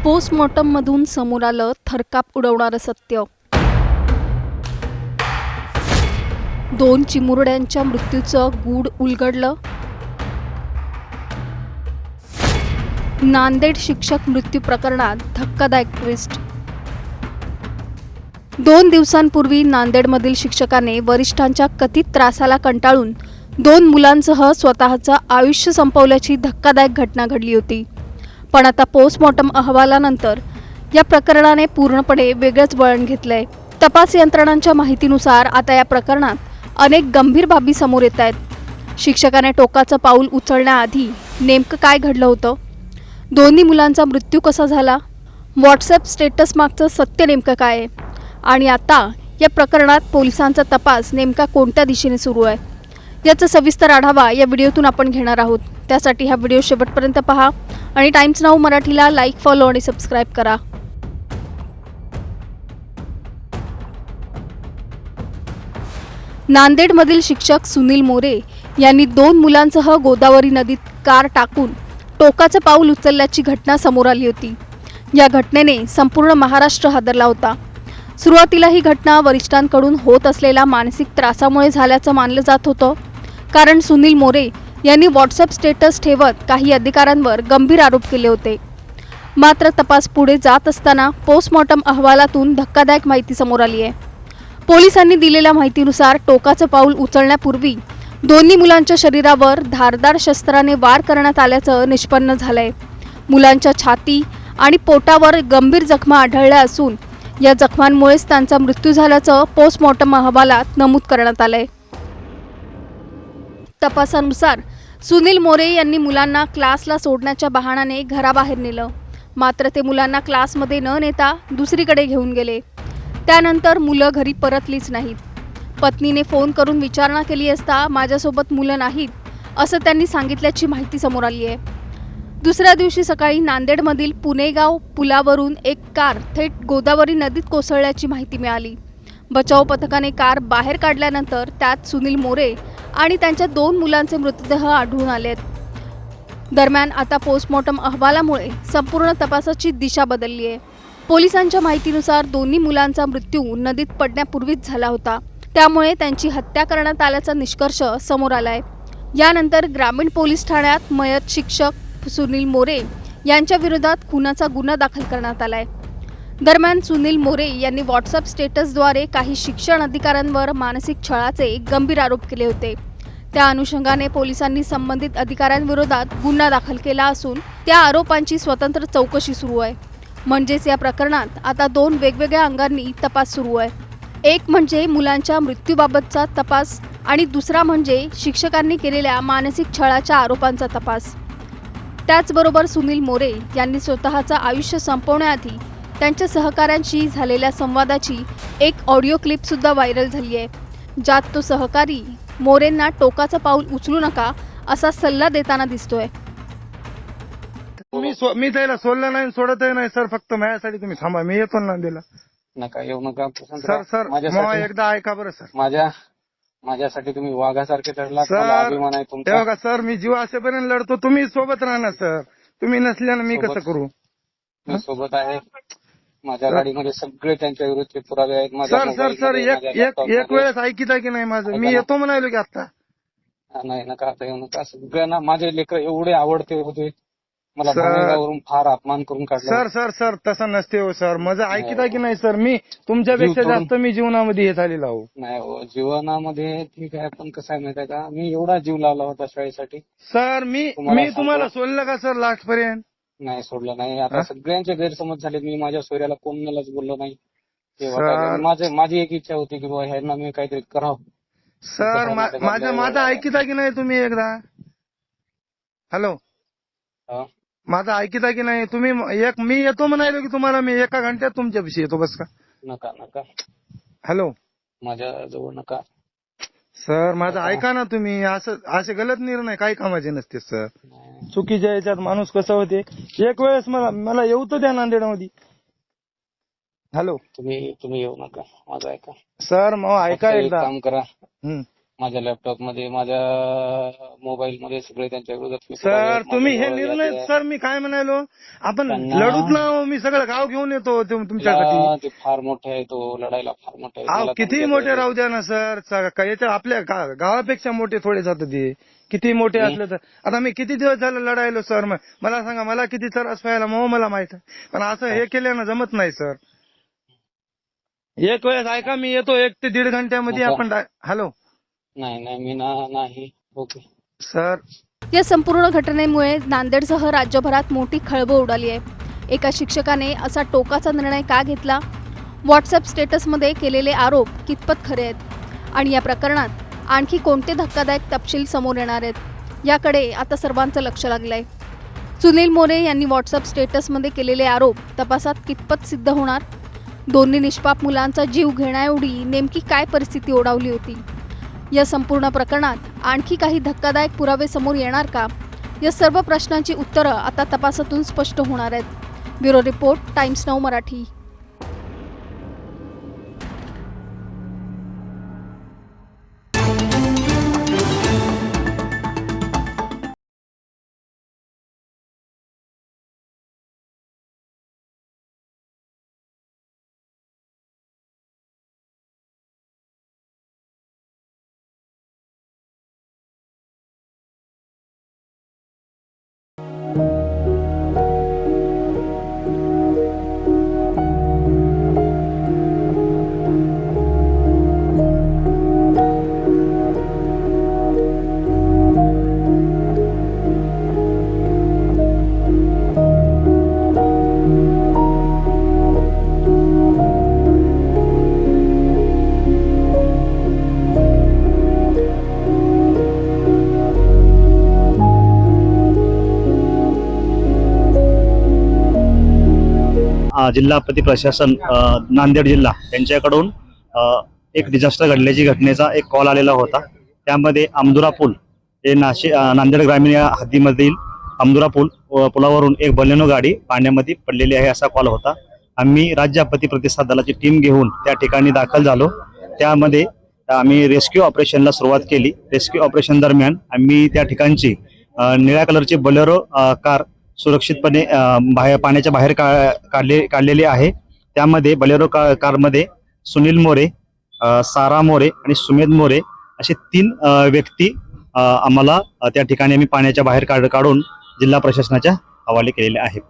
पोस्टमॉर्टममधून समोर आलं थरकाप उडवणारं सत्य. 2 चिमुरड्यांच्या मृत्यूचं गूढ उलगडलं. नांदेड शिक्षक मृत्यू प्रकरणात धक्कादायक ट्विस्ट. 2 दिवसांपूर्वी नांदेडमधील शिक्षकाने वरिष्ठांच्या कथित त्रासाला कंटाळून 2 मुलांसह स्वतःचं आयुष्य संपवल्याची धक्कादायक घटना घडली होती. पण आता पोस्टमॉर्टम अहवालानंतर या प्रकरणाने पूर्णपणे वेगळंच वळण घेतलंय. तपास यंत्रणांच्या माहितीनुसार आता या प्रकरणात अनेक गंभीर बाबी समोर येत आहेत. शिक्षकाने टोकाचं पाऊल उचलण्याआधी नेमकं काय घडलं होतं? दोन्ही मुलांचा मृत्यू कसा झाला? व्हॉट्सॲप स्टेटस मागचं सत्य नेमकं काय आहे? आणि आता या प्रकरणात पोलिसांचा तपास नेमका कोणत्या दिशेने सुरू आहे, याचा सविस्तर आढावा या व्हिडिओतून आपण घेणार आहोत. त्यासाठी हा व्हिडिओ शेवटपर्यंत पहा आणि टाइम्स नाऊ मराठीला लाईक, फॉलो आणि सबस्क्राईब करा. नांदेडमधील शिक्षक सुनील मोरे यांनी 2 मुलांसह गोदावरी नदीत कार टाकून टोकाचं पाऊल उचलल्याची घटना समोर आली होती. या घटनेने संपूर्ण महाराष्ट्र हादरला होता. सुरुवातीला ही घटना वरिष्ठांकडून होत असलेल्या मानसिक त्रासामुळे झाल्याचं मानलं जात होतं, कारण सुनील मोरे यांनी व्हॉट्सॲप स्टेटस ठेवत काही अधिकाऱ्यांवर गंभीर आरोप केले होते. मात्र तपास पुढे जात असताना पोस्टमॉर्टम अहवालातून धक्कादायक माहिती समोर आली आहे. पोलिसांनी दिलेल्या माहितीनुसार टोकाचं पाऊल उचलण्यापूर्वी दोन्ही मुलांच्या शरीरावर धारदार शस्त्राने वार करण्यात आल्याचं निष्पन्न झालंय. मुलांच्या छाती आणि पोटावर गंभीर जखमा आढळल्या असून या जखमांमुळेच त्यांचा मृत्यू झाल्याचं पोस्टमॉर्टम अहवालात नमूद करण्यात आलंय. तपासानुसार सुनील मोरे यांनी मुलांना क्लासला सोडण्याच्या बहाण्याने घराबाहेर नेलं. मात्र ते मुलांना क्लासमध्ये न नेता दुसरीकडे घेऊन गेले. त्यानंतर मुलं घरी परतलीच नाहीत. पत्नीने फोन करून विचारणा केली असता माझ्यासोबत मुलं नाहीत असं त्यांनी सांगितल्याची माहिती समोर आली आहे. दुसऱ्या दिवशी सकाळी नांदेडमधील पुणेगाव पुलावरून एक कार थेट गोदावरी नदीत कोसळल्याची माहिती मिळाली. बचाव पथकाने कार बाहेर काढल्यानंतर त्यात सुनील मोरे आणि त्यांच्या 2 मुलांचे मृतदेह आढळून आलेत. दरम्यान आता पोस्टमॉर्टम अहवालामुळे संपूर्ण तपासाची दिशा बदलली आहे. पोलिसांच्या माहितीनुसार दोन्ही मुलांचा मृत्यू नदीत पडण्यापूर्वीच झाला होता. त्यामुळे त्यांची हत्या करण्यात आल्याचा निष्कर्ष समोर आलाय. यानंतर ग्रामीण पोलीस ठाण्यात मयत शिक्षक सुनील मोरे यांच्या विरोधात खुनाचा गुन्हा दाखल करण्यात आलाय. दरम्यान सुनील मोरे यांनी व्हॉट्सॲप स्टेटसद्वारे काही शिक्षण अधिकाऱ्यांवर मानसिक छळाचे गंभीर आरोप केले होते. त्या अनुषंगाने पोलिसांनी संबंधित अधिकाऱ्यांविरोधात गुन्हा दाखल केला असून त्या आरोपांची स्वतंत्र चौकशी सुरू आहे. म्हणजेच या प्रकरणात आता 2 वेगवेगळ्या अंगांनी तपास सुरू आहे. एक म्हणजे मुलांच्या मृत्यूबाबतचा तपास आणि दुसरा म्हणजे शिक्षकांनी केलेल्या मानसिक छळाच्या आरोपांचा तपास. त्याचबरोबर सुनील मोरे यांनी स्वतःचं आयुष्य संपवण्याआधी त्यांच्या सहकाऱ्यांशी झालेल्या संवादाची एक ऑडिओ क्लिपसुद्धा व्हायरल झाली आहे, ज्यात तो सहकारी मोरेंना टोकाचं पाऊल उचलू नका असा सल्ला देताना दिसतोय. मी त्याला सोडलं नाही, सोडतही नाही सर. फक्त माझ्यासाठी तुम्ही थांबा, मी येतो ना नांदेडला. नका येऊ नका सर माझ्यासाठी एकदा ऐका बरं सर. माझ्यासाठी तुम्ही वाघासारखे लढला, सर. मला अभिमान आहे तुमचा. बघा सर, मी जीव असेपर्यंत लढतो, तुम्ही सोबत राहणार सर. तुम्ही नसल्यानं मी कसं करू? मी सोबत आहे. माझ्या गाडीमध्ये सगळे त्यांच्या विरुद्धचे पुरावे आहेत. सर सर सर एक वेळेस ऐकिता की नाही माझं? मी येतो म्हणालो की आता. नाही नका, आता येऊ नका. सगळ्यांना माझे लेकर एवढे आवडते होते, मला भावनेवरून फार अपमान करून काढला. सर सर सर तसं नसते हो सर. माझं ऐकिता की नाही सर? मी तुमच्यापेक्षा जास्त मी जीवनामध्ये हे झालेला हो. नाही हो, जीवनामध्ये ठीक आहे, पण कसं आहे माहिती आहे का, मी एवढा जीव लावला होता शाळेसाठी. सर मी तुम्हाला सोडलं का सर लास्ट पर्यंत? नाही सोडलं नाही. आता सगळ्यांचे गैरसमज झाले. मी माझ्या सोयऱ्याला कोणालाच बोललो नाही. माझी एक इच्छा होती की बाबा ह्यांना मी काहीतरी करावं. सर माझं ऐकिता की नाही तुम्ही एकदा? हॅलो, माझं ऐकिता की नाही तुम्ही? मी येतो म्हणालो की तुम्हाला, मी एका घंट्यात तुमच्यापाशी येतो, बस का? नका नका. हॅलो, माझ्या जवळ नका सर. माझं ऐका ना तुम्ही. असे गलत निर्णय काही कामाचे नसते सर. चुकीच्या याच्यात माणूस कसं होते. एक वेळेस मला येऊ तर द्या नांदेडमध्ये. हॅलो, तुम्ही येऊ नका, माझं ऐका सर. मग ऐका एकदा. काम करा, माझ्या लॅपटॉप मध्ये, माझ्या मोबाईल मध्ये सगळे त्यांच्या विरोधात सर तुम्ही हे माझ्याजवळ निर्णय, यादी सर मी काय म्हणालो, आपण त्यांना- लढूच ना हो, मी सगळं गाव घेऊन येतो तुमच्यासाठी. आहे. ते फार मोठे आहे, तो लढायला फार मोठे आहे. अहो त्याला किती तुमच्या मोठे जवळ- राहू द्या ना सर, याच्या आपल्या गावापेक्षा मोठे थोडे जातात ते, किती मोठे असले तर. आता मी किती दिवस झालं लढायलो सर, मला सांगा, मला किती त्रास व्हायला मला माहित आहे, पण असं हे केल्यानं जमत नाही सर. एक वेळेस ऐका, मी येतो 1 ते 1.5 घंट्यामध्ये. आता- आपण हॅलो नाही मी नाही. Okay sir. या संपूर्ण घटनेमुळे नांदेडसह राज्यभरात मोठी खळबळ उडाली आहे. एका शिक्षकाने असा टोकाचा निर्णय का घेतला? व्हॉट्सअप स्टेटसमध्ये केलेले आरोप कितपत खरे आहेत? आणि या प्रकरणात आणखी कोणते धक्कादायक तपशील समोर येणार आहेत? याकडे आता सर्वांचं लक्ष लागलंय. सुनील मोरे यांनी व्हॉट्सअप स्टेटसमध्ये केलेले आरोप तपासात कितपत सिद्ध होणार? दोन्ही निष्पाप मुलांचा जीव घेण्याएवढी नेमकी काय परिस्थिती ओढावली होती? या संपूर्ण प्रकरणात आणखी काही धक्कादायक पुरावे समोर येणार का? या सर्व प्रश्नांची उत्तरं आता तपासातून स्पष्ट होणार आहेत. Bureau report, times now Marathi. जिल्हा आपत्ती प्रशासन नांदेड जिल्हा यांच्याकडून एक डिझास्टर घडल्याची घटनेचा एक कॉल आलेला होता. त्यामध्ये आमदुरा पूल हे नांदेड ग्रामीण या हद्दीमधील आमदुरा पुलावरून एक बलेनो गाडी पाण्यामध्ये पडलेली आहे असा कॉल होता. आम्ही राज्य आपत्ती प्रतिसाद दलाची टीम घेऊन त्या ठिकाणी दाखल झालो. त्यामध्ये आम्ही रेस्क्यू ऑपरेशनला सुरुवात केली. रेस्क्यू ऑपरेशन दरम्यान आम्ही त्या ठिकाणची निळ्या कलरची बोलेरो कार सुरक्षितपणे पाण्याच्या बाहेर काढलेली आहे. त्यामध्ये बोलेरो कारमध्ये सुनील मोरे, सारा मोरे आणि सुमेध मोरे असे 3 व्यक्ती आम्हाला त्या ठिकाणी आम्ही पाण्याच्या बाहेर काढून जिल्हा प्रशासनाच्या हवाले केलेले आहेत.